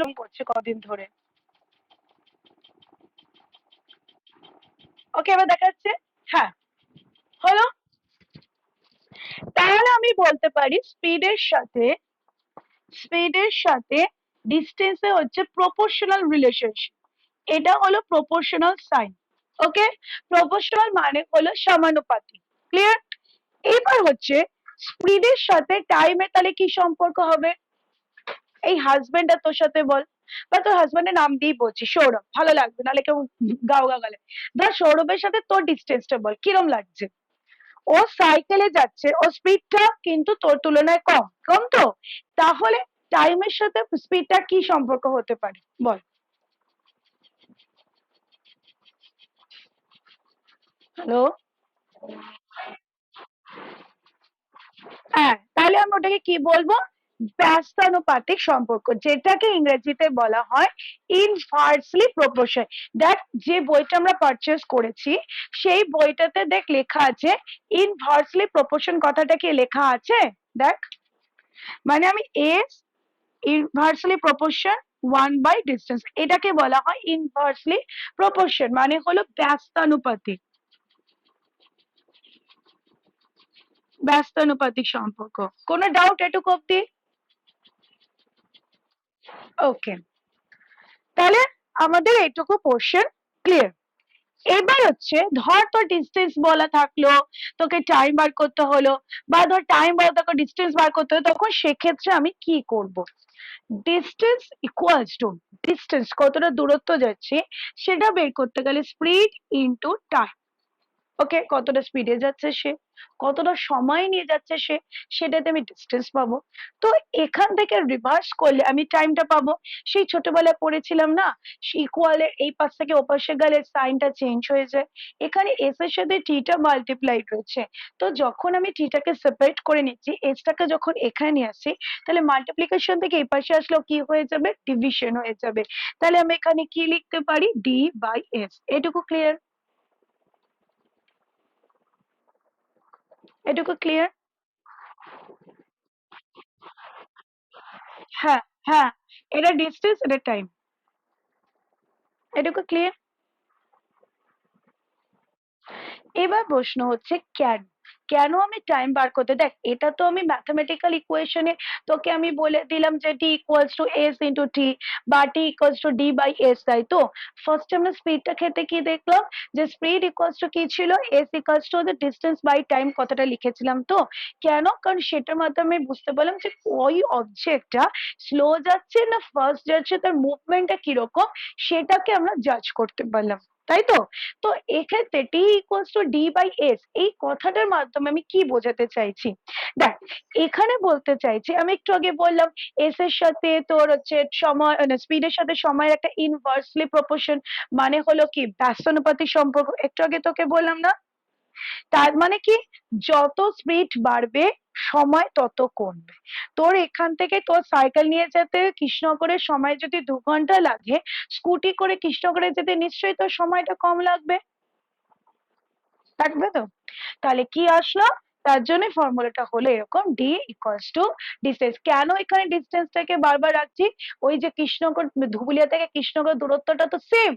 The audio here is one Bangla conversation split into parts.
প্রশ্ন করছে কদিন ধরে। ওকে, এবার দেখা যাচ্ছে। হ্যাঁ, হলো। তাহলে আমি বলতে পারি স্পিডের সাথে ডিস্টেন্সে হচ্ছে প্রপোর্শনাল রিলেশনশিপ। এটা হলো প্রপোর্শনাল সাইন। ওকে, প্রপোর্শনাল মানে হলো সমানুপাতিক। ক্লিয়ার? এবার হচ্ছে স্পিডের সাথে টাইমের তাহলে কি সম্পর্ক হবে? এই হাজবেন্ড আর তোর সাথে বল, বা তোর হাজবেন্ডের নাম দিয়েই বলছি, সৌরভ, ভালো লাগবে নাহলে কেউ গাও গা গালে। ধর সৌরভের সাথে তোর ডিস্টেন্সটা বল, কিরম লাগছে? ও সাইকেলে যাচ্ছে, ও স্পিডটা কিন্তু তোর তুলনায় কম, কম তো? তাহলে টাইমের সাথে স্পিডটা কি সম্পর্ক হতে পারে বল? হ্যালো? হ্যাঁ, তাহলে আমি ওটাকে কি বলবো? ব্যস্তানুপাতিক সম্পর্ক, যেটাকে ইংরেজিতে বলা হয় ইনভার্সলি প্রপোর্শন। দেখ, যে বইটা আমরা পারচেস করেছি সেই বইটাতে দেখ লেখা আছে ইনভার্সলি প্রপোর্শন। কথাটা কি লেখা আছে? দেখ, মানে আমি এস ইনভার্সলি প্রপোর্শন 1/ডিস্টেন্স, এটাকে বলা হয় ইনভার্সলি প্রপোর্শন, মানে হলো ব্যস্তানুপাতিক, ব্যস্তানুপাতিক সম্পর্ক। কোনো ডাউট এটুকু অব্দি? ওকে, তাহলে আমাদের এইটুকু পোর্শন ক্লিয়ার। এবার হচ্ছে ধর তোর ডিস্টেন্স বলা থাকলো, তোকে টাইম বার করতে হলো, বা ধর টাইম বলা তোকে ডিস্টেন্স বার করতে হলো, তখন সেক্ষেত্রে আমি কি করব? ডিস্টেন্স ইকুয়ালস টু, ডিস্টেন্স কতটা দূরত্ব যাচ্ছে সেটা বের করতে গেলে স্পিড ইনটু টাইম। ওকে, কতটা স্পিডে যাচ্ছে সে, কতটা সময় নিয়ে যাচ্ছে সে, সেটাতে আমি ডিস্টেন্স পাবো। তো এখান থেকে রিভার্স করলে আমি টাইমটা পাবো। সেই ছোটবেলায় পড়েছিলাম না, ইকুয়ালের এই পাশ থেকে ও পাশে গেলে সাইনটা চেঞ্জ হয়ে যায়। এখানে এস এর সাথে টিটা মাল্টিপ্লাইড রয়েছে, তো যখন আমি টিটাকে সেপারেট করে নিচ্ছি, এসটাকে যখন এখানে নিয়ে আসছি, তাহলে মাল্টিপ্লিকেশন থেকে এই পাশে আসলেও কি হয়ে যাবে? ডিভিশন হয়ে যাবে। তাহলে আমি এখানে কি লিখতে পারি? D/S। এটুকু ক্লিয়ার? এটুকু ক্লিয়ার? হ্যাঁ, হ্যাঁ, এটা ডিস্টেন্স, এটা টাইম। এটুকু ক্লিয়ার? এবার প্রশ্ন হচ্ছে কেন, কেন আমি টাইম বার করতে, দেখ এটা তো আমি ম্যাথমেটিক্যাল ইকুয়েশনে তোকে আমি বলে দিলাম যে টি equals to S into T, বা টি ইকুয়ালস টু D/S, তাই তো? ফার্স্টে আমরা স্পিডটা ক্ষেত্রে কি দেখলাম, যে স্পিড ইকুয়ালস টু কি ছিল? S equals to the distance by time, কথাটা লিখেছিলাম তো। কেন? কারণ সেটার মাধ্যমে বুঝতে পারলাম যে ওই অবজেক্টটা স্লো যাচ্ছে না ফাস্ট যাচ্ছে, তার মুভমেন্টটা কিরকম সেটাকে আমরা জাজ করতে পারলাম, তাই তো? তো এক্ষেত্রে টি ইকুয়ালস টু D/S, এই কথাটার মাধ্যমে আমি কি বোঝাতে চাইছি? দেখ, এখানে বলতে চাইছি, আমি একটু আগে বললাম এস এর সাথে তোর হচ্ছে সময়, স্পিডের সাথে সময়ের একটা ইনভার্সলি প্রপোর্শন, মানে হলো কি ব্যস্তানুপাতিক সম্পর্ক, একটু আগে তোকে বললাম না? তার মানে কি, যত স্পিড বাড়বে সময় তত কমবে। তোর এখান থেকে তোর সাইকেল নিয়ে যেতে কৃষ্ণনগরের সময় যদি 2 ঘন্টা লাগে, স্কুটি করে কৃষ্ণনগরে যেতে নিশ্চয়ই তোর সময়টা কম লাগবে, থাকবে তো? তাহলে কি আসলো? তার জন্য ফর্মুলাটা হলো এরকম, ডি ইকুয়ালস টু ডিস্টেন্স। কেন এখানে ডিস্টেন্সটাকে বারবার রাখছি? ওই যে কৃষ্ণনগর, ধুবুলিয়া থেকে কৃষ্ণনগর দূরত্বটা তো সেম,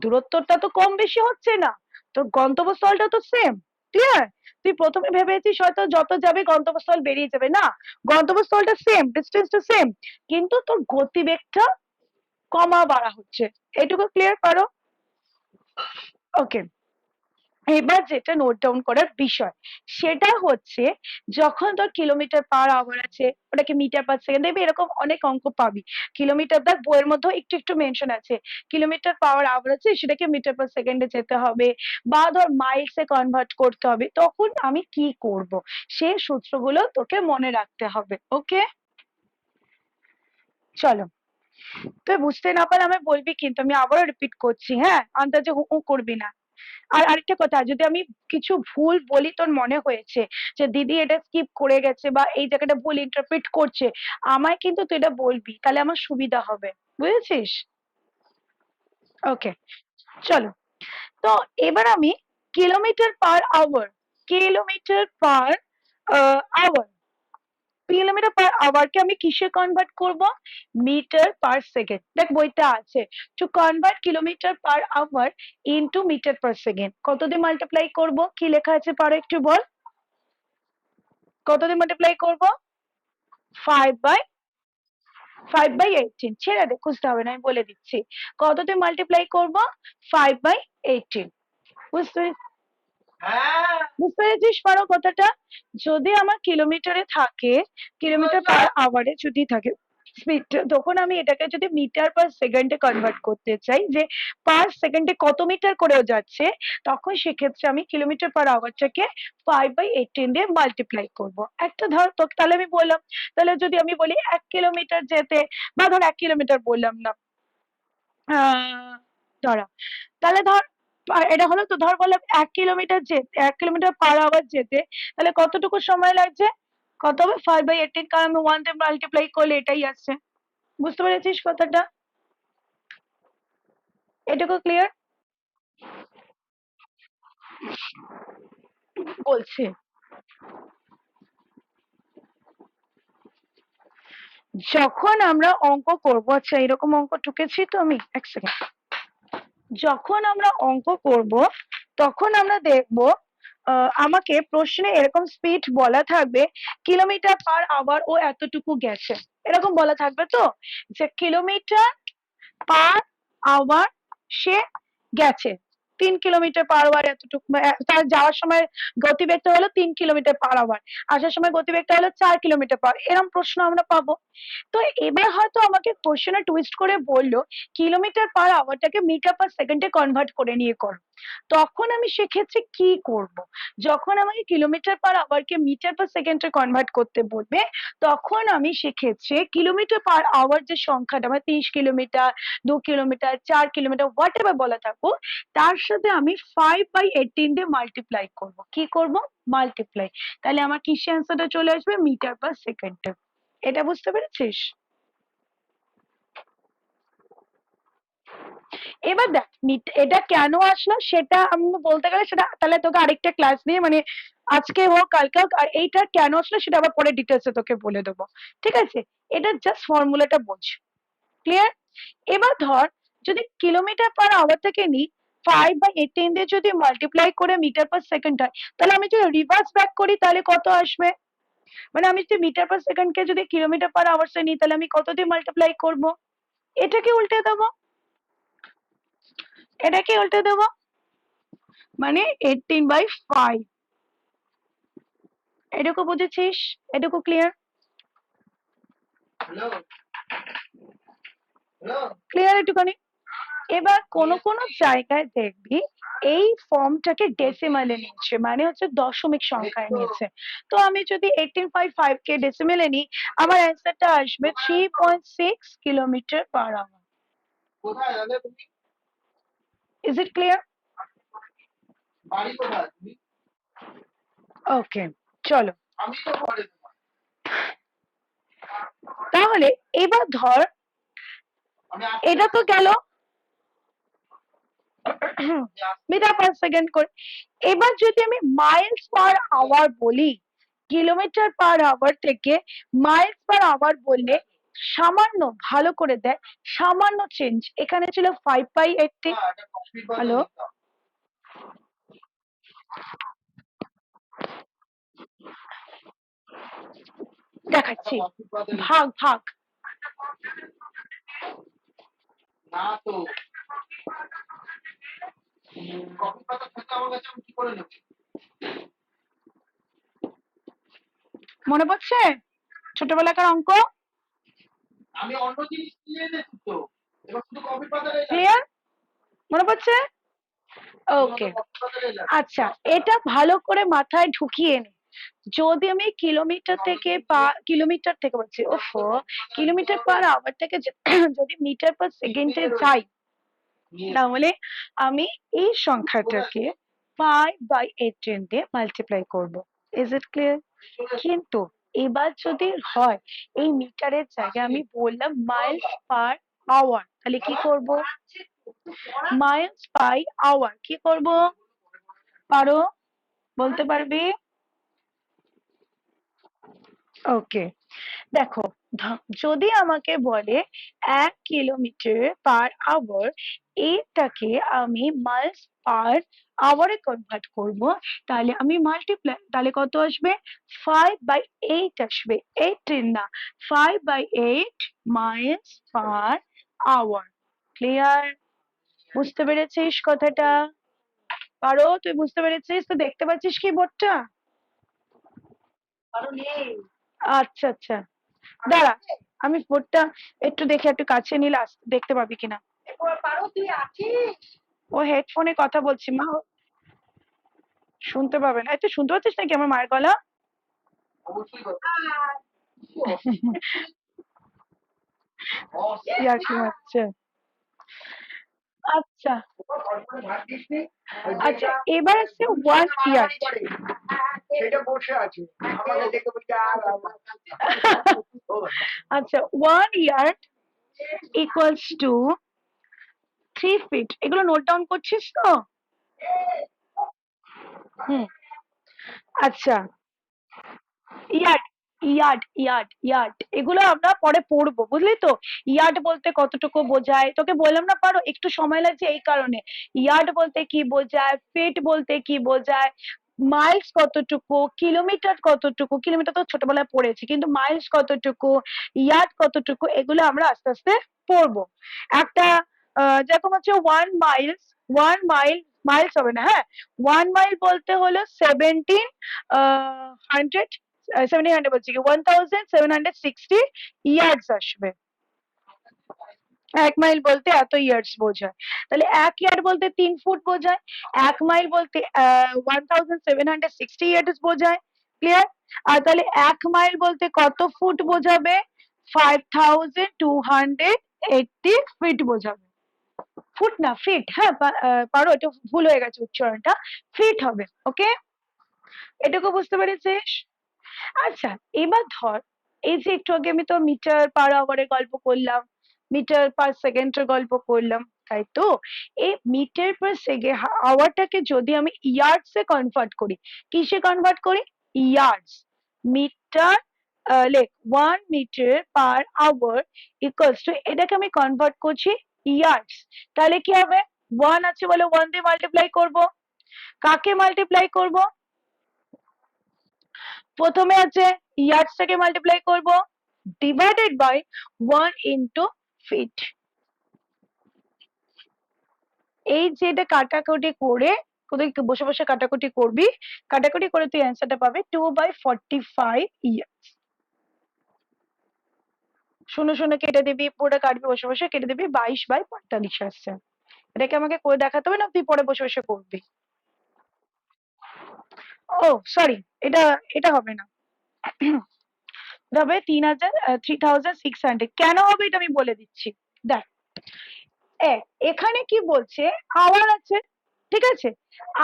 দূরত্বটা তো কম বেশি হচ্ছে না, তোর গন্তব্যস্থলটা তো সেম। ক্লিয়ার? তুই প্রথমে ভেবেছিস হয়তো যত যাবে গন্তব্যস্থল বেরিয়ে যাবে, না, গন্তব্যস্থলটা সেম, ডিস্টেন্সটা সেম, কিন্তু তোর গতিবেগটা কমা বাড়া হচ্ছে। এটুকু ক্লিয়ার করো? ওকে, এবার যেটা নোট ডাউন করার বিষয় সেটা হচ্ছে, যখন তোর কিলোমিটার পার আওয়ার আছে, ওটাকে মিটার পার সেকেন্ড দেবে, এরকম অনেক অঙ্ক পাবি। কিলোমিটার, দেখ বইয়ের মধ্যে একটু একটু মেনশন আছে, কিলোমিটার পাওয়ার আওয়ার আছে সেটাকে মিটার পার সেকেন্ডে যেতে হবে, বা ধর মাইলসে কনভার্ট করতে হবে, তখন আমি কি করব? সেই সূত্রগুলো তোকে মনে রাখতে হবে। ওকে, চলো। তুই বুঝতে না পারলে আমায় বলবি, কিন্তু আমি আবারও রিপিট করছি, হ্যাঁ, আন্দাজে হু হু করবি না। আর আরেকটা কথা, যদি আমি কিছু ভুল বলি, তোর মনে হয়েছে যে দিদি এটা স্কিপ করে গেছে বা এই জায়গাটা ভুল ইন্টারপ্রিট করছে, আমায় কিন্তু তুই এটা বলবি, তাহলে আমার সুবিধা হবে। বুঝেছিস? ওকে, চলো। তো এবার আমি kilometre per hour, kilometre per hour kilometre per আওয়ারকে আমি কিসে কনভার্ট করব? Metre per second. দেখ বইটা আছে, to convert kilometre per hour into metre per second কত দিয়ে মাল্টিপ্লাই করব? কি লেখা আছে পারো একটু বল, কত দিয়ে মাল্টিপ্লাই করব? 5/18। ছেড়ে দে, খুঁজতে হবে না, আমি বলে দিচ্ছি। কত দিয়ে মাল্টিপ্লাই করব? 5/18। বুঝতে বুঝতে পেরেছিস পারো কথাটা? যদি আমার কিলোমিটারে থাকে, কিলোমিটার পার আওয়ারে যদি থাকে স্পিড, তখন আমি এটাকে যদি মিটার পার সেকেন্ডে কনভার্ট করতে চাই যে পার সেকেন্ডে কত মিটার করেও যাচ্ছে, তখন সেক্ষেত্রে আমি কিলোমিটার পার আওয়ারটাকে 5/18 দিয়ে মাল্টিপ্লাই করব। একটা ধর তো, তাহলে আমি বললাম, তাহলে যদি আমি বলি 1 কিলোমিটার যেতে, বা ধর 1 কিলোমিটার বললাম না, দাঁড়া, তাহলে ধর এটা হলো তো, ধর বললাম 1 কিলোমিটার যেতে, 1 কিলোমিটার পার আওয়ার যেতে, তাহলে কতটুকু সময় লাগছে? কত হবে? 5/18, কারণ আমি 1 দিয়ে মাল্টিপ্লাই করলে এটাই আসছে। বুঝতে পেরেছিস কথাটা? এটুকু ক্লিয়ার? বলছি, যখন আমরা অঙ্ক করবো, আচ্ছা এরকম অঙ্ক টুকেছি তো আমি, এক সেকেন্ড, যখন আমরা অঙ্ক করব তখন আমরা দেখব আমাকে প্রশ্নে এরকম স্পিড বলা থাকবে, কিলোমিটার পার আওয়ার ও এতটুকু গেছে, এরকম বলা থাকবে তো, যে কিলোমিটার পার আওয়ার সে গেছে 3 কিলোমিটার পার আওয়ার এতটুকু, তার যাওয়ার সময় গতিবেগটা হলো 3 কিলোমিটার পার আওয়ার, আসার সময় গতিবেগটা হলো 4 কিলোমিটার পার, এরকম প্রশ্ন আমরা পাবো। তো এবার হয়তো আমাকে কোশ্চেনে টুইস্ট করে বললো কিলোমিটার পার আওয়ারটাকে মিটার পার সেকেন্ডে কনভার্ট করে নিয়ে করো, তখন আমি সেক্ষেত্রে কি করব? যখন আমাকে কিলোমিটার পার আওয়ারকে মিটার পার সেকেন্ডে কনভার্ট করতে বলবে, তখন আমি সেক্ষেত্রে কিলোমিটার পার আওয়ার যে সংখ্যাটা, মানে 30 kilometre, 2 kilometre, 4 kilometre, what ever বলা থাকুক, তার সাথে আমি 5/18 দিয়ে মাল্টিপ্লাই করব। কি করব? মাল্টিপ্লাই। তাহলে আমার কিসে অ্যান্সারটা চলে আসবে? মিটার পার সেকেন্ডে। এটা বুঝতে পেরেছিস? এবার দেখ এটা কেন আসলো সেটা আমি বলতে গেলে, সেটা তাহলে তোকে আরেকটা ক্লাস নিয়ে, মানে আজকে হোক কালকে হোক, আর এইটা কেন আসলো সেটা আবার পরে ডিটেলসে তোকে বলে দেবো। ঠিক আছে? এটা জাস্ট ফর্মুলাটা বোঝ। ক্লিয়ার? এবার ধর যদি কিলোমিটার পার আওয়ার থেকে নিই, 5/18 দিয়ে যদি মাল্টিপ্লাই করে মিটার পার সেকেন্ড হয়, তাহলে আমি যদি রিভার্স ব্যাক করি তাহলে কত আসবে? মানে আমি যদি মিটার পার সেকেন্ডকে যদি কিলোমিটার পার আওয়ার্সে নিই, তাহলে আমি কত দিয়ে মাল্টিপ্লাই করব? এটাকে উল্টে দেবো, এটাকে উল্টে দেবো, মানে 18/5। এটুকু বুঝেছিস? এটুকু ক্লিয়ার? ক্লিয়ার এটুখানি? এবার কোন কোন জায়গায় দেখবি এই ফর্মটাকে ডেসিমালে নিচ্ছে, মানে হচ্ছে দশমিক সংখ্যায় নিচ্ছে। তো আমি যদি 18/5 কে ডেসিমেলে নিই, আমার অ্যান্সারটা আসবে 3.6 কিলোমিটার পার আওয়ার। কোথায় যাবে তুমি? Is it clear? বাড়ি কোথায় তুমি? ওকে, চলো। আমি তো ঘরে। তাহলে এবার ধর, এটা তো গেল মিটার পার সেকেন্ড করে। এবার যদি আমি মাইলস পার আওয়ার বলি, কিলোমিটার পার আওয়ার থেকে মাইলস পার আওয়ার বললে সামান্য, ভালো করে দেখ, সামান্য চেঞ্জ, এখানে ছিল 5/18। হ্যালো, দেখাচ্ছি, ভাগ ভাগ, না তো মনে পড়ছে ছোটবেলাকার অঙ্ক? আমি অন্য জিনিস দিয়ে এনেছি তো, এবার শুধু কফি পাতাটাই লাগবে। ক্লিয়ার? মনে পড়ছে? ওকে, আচ্ছা, এটা ভালো করে মাথায় ঢুকিয়ে নে। যদি আমি কিলোমিটার থেকে কিলোমিটার থেকে বলছি, ওফো, কিলোমিটার পার আওয়ার থেকে যদি মিটার পার সেকেন্ডে যাই, তাহলে আমি এই সংখ্যাটাকে 5/18 দিয়ে মাল্টিপ্লাই করব। Is it clear? কিন্তু এবার যদি হয় এই মিটারের জায়গায় আমি বললাম মাইলস পার আওয়ার, তাহলে কি করব? মাইলস বাই আওয়ার কি করব? পারো? বলতে পারবি? ওকে, দেখো, যদি আমাকে বলে 1 কিলোমিটার/আওয়ার, এটাকে আমি মাইলস পার আওয়ারে কনভার্ট করব, তাহলে আমি মাল্টিপ্লাই, তাহলে কত আসবে? 5/8 আসবে, 18 না, 5/8 মাইলস পার আওয়ার। ক্লিয়ার? বুঝতে পেরেছিস কথাটা? পারো, তুই বুঝতে পেরেছিস তো? দেখতে পাচ্ছিস কি বোর্ডটা? আচ্ছা আচ্ছা, দাঁড়া, আমি বোর্ডটা একটু দেখে, একটু কাছে নিলে দেখতে পাবি কিনা। ও হেডফোনে কথা বলছি মা, শুনতে পাবে না। এই, তুই শুনতে পাচ্ছিস নাকি আমার মায়ের গলা? ইয়ার্কি মারছে। আচ্ছা আচ্ছা, এবার আসছে 1 ইয়ার্ড। আচ্ছা, 1 ইয়ার্ড ইকুয়ালস টু 3 ফিট। এগুলো নোট ডাউন করছিস তো? হুম। আচ্ছা, ইয়ার্ড, ইয়ার্ড এগুলো আমরা পরে পড়বো, বুঝলি তো? ইয়ার্ড বলতে কতটুকু বোঝায় তোকে বললাম না, পারো, একটু সময় লাগছে এই কারণে। ইয়ার্ড বলতে কি বোঝায়, ফিট বলতে কি বোঝায়, মাইলস কতটুকু, কিলোমিটার কতটুকু, কিলোমিটার তো ছোটবেলায় পড়েছি, কিন্তু মাইলস কতটুকু, ইয়ার্ড কতটুকু, এগুলো আমরা আস্তে আস্তে পড়বো। একটা যেরকম হচ্ছে 1 মাইলস, 1 মাইল, মাইলস হবে না, হ্যাঁ, 1 মাইল বলতে হলো 1700, 1700 বলছি কি, 1760 ইয়ার্ডস আসবে। 1 মাইল বলতে এত ইয়ার্স বোঝায়। তাহলে 1 ইয়ার্ড বলতে 3 ফুট বোঝায়। 1 মাইল বলতে 1760 ইয়ার্ডস বোঝায়। ক্লিয়ার? আর তাহলে 1 মাইল বলতে কত ফুট বোঝাবে? 5280 ফিট বোঝাবে। ফুট না, ফিট। হ্যাঁ, পারো, এটা ভুল হয়ে গেছে উচ্চারণটা, ফিট হবে। ওকে, এটুকু বুঝতে পেরেছিস? আচ্ছা, এবার ধর, এই যে একটু আগে আমি তো মিটার পার আওয়ারে গল্প করলাম, মিটার পার সেকেন্ডের গল্প করলাম, তাই তো? এই মিটার পার সেকেন্ড আওয়ারটাকে যদি আমি ইয়ার্ডস এ কনভার্ট করি, কিসে কনভার্ট করি? ইয়ার্ডস। মিটার, লেখ 1 মিটার/আওয়ার ইকুয়ালস টু, এটাকে আমি কনভার্ট করছি ইয়ার্ডস। তাহলে কি হবে? 1 আছে বলে 1 দিয়ে মাল্টিপ্লাই করব। কাকে মাল্টিপ্লাই করব? প্রথমে আছে ইয়ার্ডস থেকে মাল্টিপ্লাই করব, ডিভাইডেড বাই 1 ইন্টু ফিট। এই যে এটা কাটাকুটি করে, তুই বসে বসে কাটাকুটি করবি, কাটাকুটি করে তুই অ্যান্সারটা পাবে 2/45 ইয়ার্স। শুনে শুনে কেটে দিবি, পুরোটা কাটবি বসে বসে, কেটে দিবি, 22/45 আসছে। এটাকে আমাকে করে দেখাতে হবে না, তুই পরে বসে বসে করবি। ও সরি, এটা এটা হবে না, হবে 3600। কেন হবে এটা আমি বলে দিচ্ছি, দেখ। এখানে কি বলছে? আওয়ার আছে, ঠিক আছে?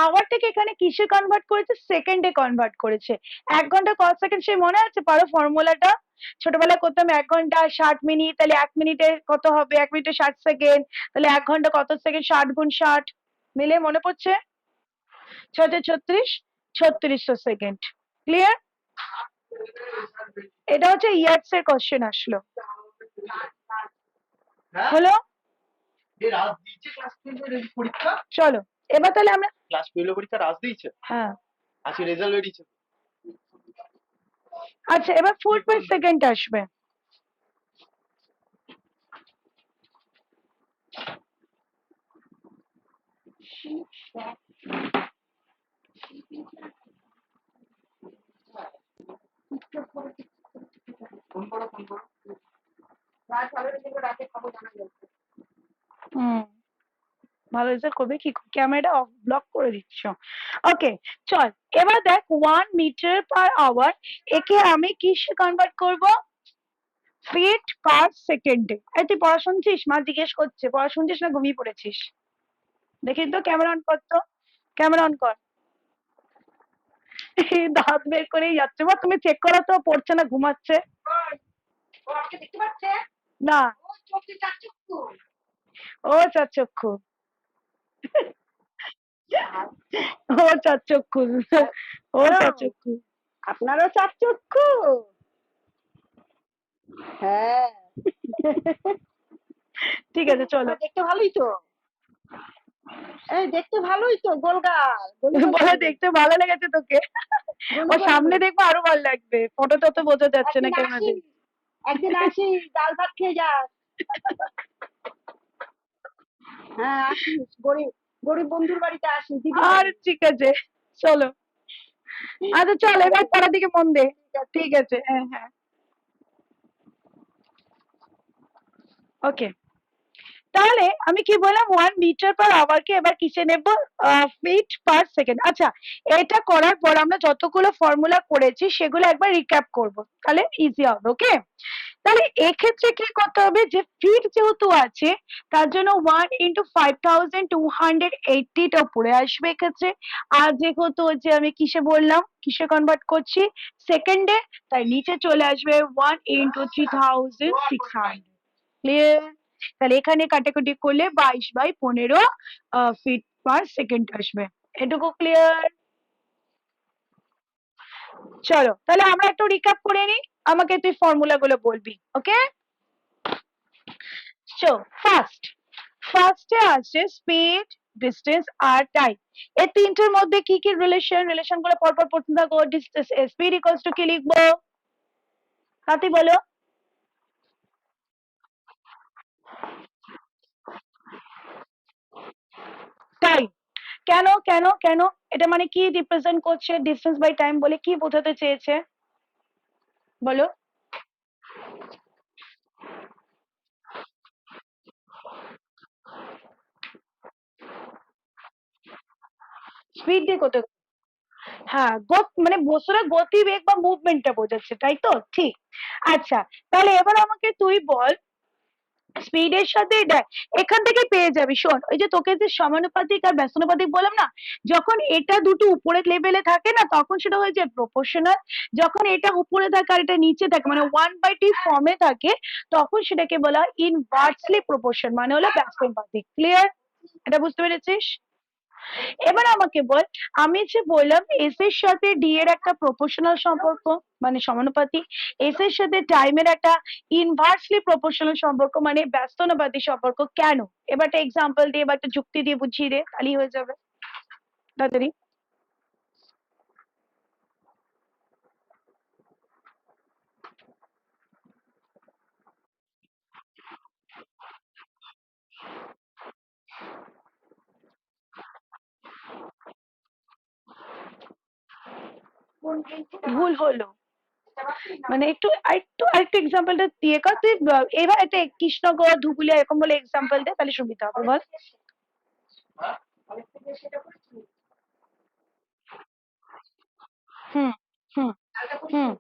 আওয়ারটাকে এখানে কিসে কনভার্ট করেছে? সেকেন্ডে কনভার্ট করেছে। 1 ঘন্টা কত সেকেন্ড সে মনে আছে? পারো ফর্মুলাটা? ছোটবেলায় করতাম 1 ঘন্টা 60 মিনিট, তাহলে 1 মিনিটে কত হবে? 1 মিনিটে 60 সেকেন্ড, তাহলে 1 ঘন্টা কত সেকেন্ড? 60 গুণ 60, মিলে মনে পড়ছে? 6 × 36, 3600 সেকেন্ড। ক্লিয়ার? এটা হচ্ছে ইয়ার্ডস এর কোশ্চেন আসলো, হলো? চলো, এবার তাহলে আমরা ক্লাস 12 পরীক্ষা রাজ দিয়েছে। হ্যাঁ, আজকে রেজাল্ট বেরিয়েছে। আচ্ছা, এবার ফুট পার সেকেন্ড আসবে। হুম, ভালো রেজাল্ট করবে কি? ক্যামেরাটা অফ ব্লক করে দিচ্ছ। ওকে, চল, এবার দেখ 1 মিটার/আওয়ার, একে আমি কিসে কনভার্ট করব? ফিট পার সেকেন্ডে। এই তুই পড়া শুনছিস? মা জিজ্ঞেস করছে, পড়া শুনছিস না ঘুমিয়ে পড়েছিস? দেখি তো, ক্যামেরা অন কর তো, ক্যামেরা অন কর। দাঁত বের করেই যাচ্ছে। মা তুমি চেক করো তো, পড়ছে না ঘুমাচ্ছে। না, ও চারচক্ষু, ও চারচক্ষু, ও চারচক্ষু। আপনারও চার চক্ষু? হ্যাঁ। ঠিক আছে চলো। দেখতে ভালোই তো। এই দেখতে ভালোই তো, গোলগাল গলু বলে গলু দেখতে ভালো লেগেছে তোকে? গলু ও গলু। সামনে দেখবো আরো ভালো লাগবে, ফটোতে তো বোঝা যাচ্ছে না একদিন আসি, ক্যামেরাতে। একদিন আসি, ডাল ভাত খেয়ে যাস। হ্যাঁ আসিস, গরিব গরিব বন্ধুর বাড়িতে আসিস দিদি। আর ঠিক আছে চলো। আচ্ছা চল এবার পড়ার দিকে মন দে। ঠিক আছে, হ্যাঁ হ্যাঁ, ওকে। তাহলে আমি কি বললাম, 1 মিটার পার আওয়ার কে এবার কিসে নেব, ফিট পার সেকেন্ড। আচ্ছা, এটা করার পর আমরা যতগুলো ফর্মুলা করেছি সেগুলো একবার রিক্যাপ করব, তাহলে ইজি হবে। ওকে, তাহলে এক্ষেত্রে কি করতে হবে, যে ফিট যেহেতু আছে তার জন্য 1 × 5280 উপরে আসবে এক্ষেত্রে। আর যেহেতু যে আমি কিসে বললাম, কিসে কনভার্ট করছি, সেকেন্ডে, তাই নিচে চলে আসবে 1 × 3600। ক্লিয়ার? তাহলে এখানে কাটাকুটি করলে 22/15 ফিট পার সেকেন্ড আসবে। এটুকু ক্লিয়ার? চলো তাহলে আমরা একটু রিক্যাপ করে নিই, আমাকে তুই ফর্মুলা গুলো বলবি। ওকে, সো ফার্স্টে আছে স্পিড, ডিস্টেন্স আর টাইম। এই তিনটের মধ্যে কি কি রিলেশন গুলো পরপর পড়তে থাকো। স্পিড ইকুয়ালস টু কি লিখবো, হাতি বলো? টাইম। কেন কেন কেন, এটা মানে কি রিপ্রেজেন্ট করছে, ডিস্টেন্স বাই টাইম বলে কি বোঝাতে চেয়েছে বলো? স্পিড দিয়ে কত, হ্যাঁ মানে বস্তুর গতিবেগ বা মুভমেন্টটা বোঝাচ্ছে, তাই তো? ঠিক। আচ্ছা, তাহলে এবার আমাকে তুই বল, স্পিডের সাথে দেখ, এখান থেকে পেয়ে যাবি। শোন, ওই যে তোকে যে সমানুপাতিক আর ব্যস্তানুপাতিক বললাম না, যখন এটা দুটো উপরের লেভেলে থাকে না তখন সেটা হয়ে যায় প্রপোর্শনাল। যখন এটা উপরে থাকে আর এটা নিচে থাকে মানে 1/t ফর্মে থাকে, তখন সেটাকে বলা হয় ইনভার্সলি প্রপোর্শন, মানে হলো ব্যস্তানুপাতিক। ক্লিয়ার? এটা বুঝতে পেরেছিস? এবার আমাকে বল, আমি যে বললাম এস এর সাথে ডি এর একটা প্রপোর্শনাল সম্পর্ক মানে সমানুপাতিক, এস এর সাথে টাইমের একটা ইনভার্সলি প্রপোর্শনাল সম্পর্ক মানে ব্যস্তানুপাতিক সম্পর্ক, কেন? এবার একটা এক্সাম্পল দিয়ে বা একটা যুক্তি দিয়ে বুঝিয়ে দে, তাহলেই হয়ে যাবে তাড়াতাড়ি। ভুল হলো মানে একটু আরেকটু এক্সাম্পলটা দিয়ে কর তুই। এবার একটা কৃষ্ণগড়, ধুবুলিয়া এরকম বলে এক্সাম্পল দে, তাহলে সুবিধা হবে, বল। হুম হুম হুম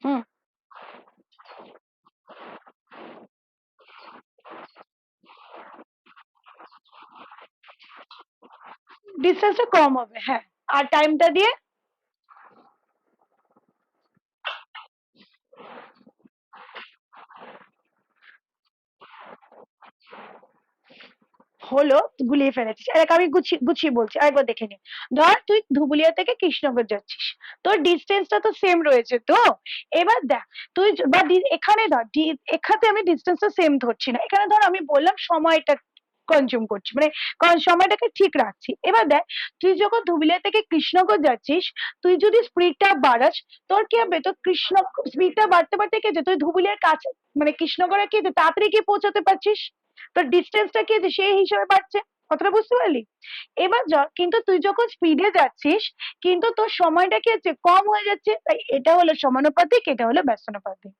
হুম। ডিস্টেন্সটা কম হবে, হ্যাঁ। আর টাইমটা দিয়ে হলো, গুলিয়ে ফেলেছিস। আমি গুছিয়ে গুছিয়ে বলছি, আরেকবার দেখে নে। ধর তুই ধুবুলিয়া থেকে কৃষ্ণনগর যাচ্ছিস, তোর ডিস্টেন্সটা তো সেম রয়েছে তো। এবার দেখ, তুই এখানে ধর এখানে আমি ডিস্টেন্সটা সেম ধরছি না, এখানে ধর আমি বললাম সময়টা কনজিউম করছি, মানে কারণ সময়টাকে ঠিক রাখছি। এবার দেখ, তুই যখন ধুবুলিয়া থেকে কৃষ্ণনগর যাচ্ছিস, তুই যদি স্পিডটা বাড়াস, তোর কি হবে, তোর স্পিডটা বাড়তে বাড়তে কি হচ্ছে, তুই ধুবুলিয়ার কাছে মানে কৃষ্ণনগরে কি হচ্ছে, তাড়াতাড়ি গিয়ে পৌঁছাতে পারছিস, তোর ডিস্টেন্সটা কি হচ্ছে সেই হিসাবে বাড়ছে। কথাটা বুঝতে পারলি? এবার কিন্তু তুই যখন স্পিডে যাচ্ছিস কিন্তু তোর সময়টা কি হচ্ছে, কম হয়ে যাচ্ছে। তাই এটা হলো সমানুপাতিক, এটা হলো ব্যস্তানুপাতিক।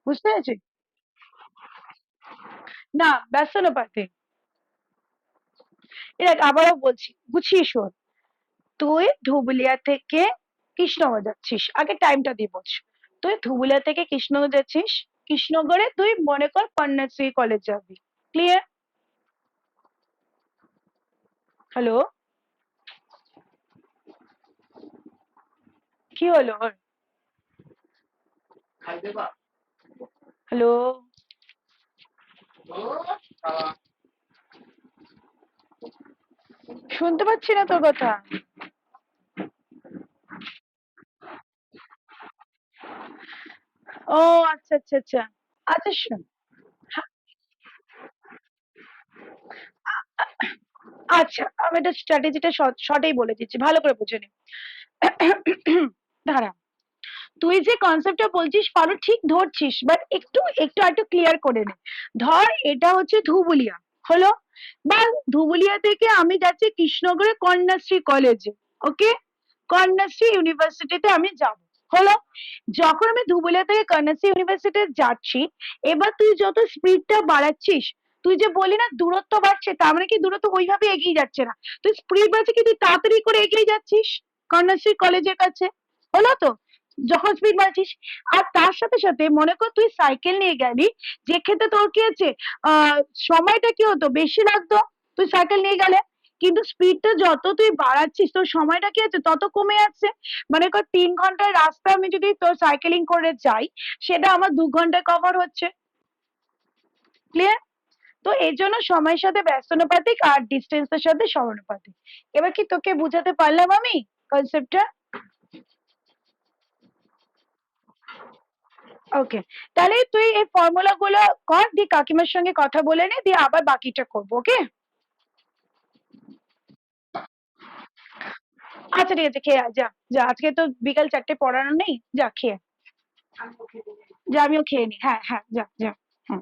বুঝতে পেরেছিস? না, ব্যস্তানুপাতিক। দেখ আবারও বলছি, গুছিয়ে শোন। তুই ধুবুলিয়া থেকে কৃষ্ণনগর যাচ্ছিস, আগে টাইমটা দিয়ে বলছি। তুই ধুবুলিয়া থেকে কৃষ্ণনগর যাচ্ছিস, কৃষ্ণনগরে তুই মনে কর কন্যাশ্রী কলেজ যাবি। ক্লিয়ার? হ্যালো, কি হলো ওর? খাই দেবা? হ্যালো, শুনতে পাচ্ছি না তোর কথা। ও আচ্ছা, আচ্ছা, আচ্ছা। আচ্ছা শোন হ্যাঁ, আচ্ছা আমি এটা স্ট্র্যাটেজিটা শর্টেই বলে দিচ্ছি। ভালো করে বুঝে নে। দাঁড়া। তুই যে কনসেপ্টটা বলছিস পারো ঠিক ধরছিস বাট একটু আরেকটু ক্লিয়ার করে নে। ধর এটা হচ্ছে ধুবুলিয়া হলো বা ধুবুলিয়া থেকে আমি যাচ্ছি কৃষ্ণনগরের কন্যাশ্রী কলেজে, ওকে, কন্যাশ্রী ইউনিভার্সিটিতে আমি যাব, হলো। যখন আমি ধুবুলিয়া থেকে কন্যাশ্রী ইউনিভার্সিটি যাচ্ছি, এবার তুই যত স্পিডটা বাড়াচ্ছিস, তুই যে বললি না দূরত্ব বাড়ছে, তার মানে কি দূরত্ব ওইভাবে এগিয়ে যাচ্ছে না, তুই স্পিড বাড়ছে কি তুই তাড়াতাড়ি করে এগিয়ে যাচ্ছিস কন্যাশ্রী কলেজের কাছে, হলো তো? যখন স্পিড বাড়াচ্ছিস আর তার সাথে সাথে মনে কর তুই সাইকেল নিয়ে গেলি, যে ক্ষেত্রে তোর কি হচ্ছে আহ সময়টা কি হতো বেশি লাগতো তুই সাইকেল নিয়ে গেলে, কিন্তু স্পিডটা যত তুই বাড়াচ্ছিস তোর সময়টা কি হচ্ছে তত কমে যাচ্ছে। মনে কর 3 ঘন্টার রাস্তা আমি যদি তোর সাইকেলিং করে যাই, সেটা আমার 2 ঘন্টায় কভার হচ্ছে। ক্লিয়ার? তো এই জন্য সময়ের সাথে ব্যস্তানুপাতিক আর ডিস্টেন্সের সাথে সমানুপাতিক। এবার কি তোকে বুঝাতে পারলাম আমি কনসেপ্টটা? ওকে, তাহলে তুই এই ফর্মুলা গুলো কর, দিয়ে কাকিমার সঙ্গে কথা বলে নে, দিয়ে আবার বাকিটা করবো, ওকে? আচ্ছা ঠিক আছে, খেয়ে আয়, যা যা, আজকে তো বিকাল 4টে পড়ানো নেই, যা খেয়ে আয়। যা আমিও খেয়ে নি, হ্যাঁ হ্যাঁ, যা যা। হুম।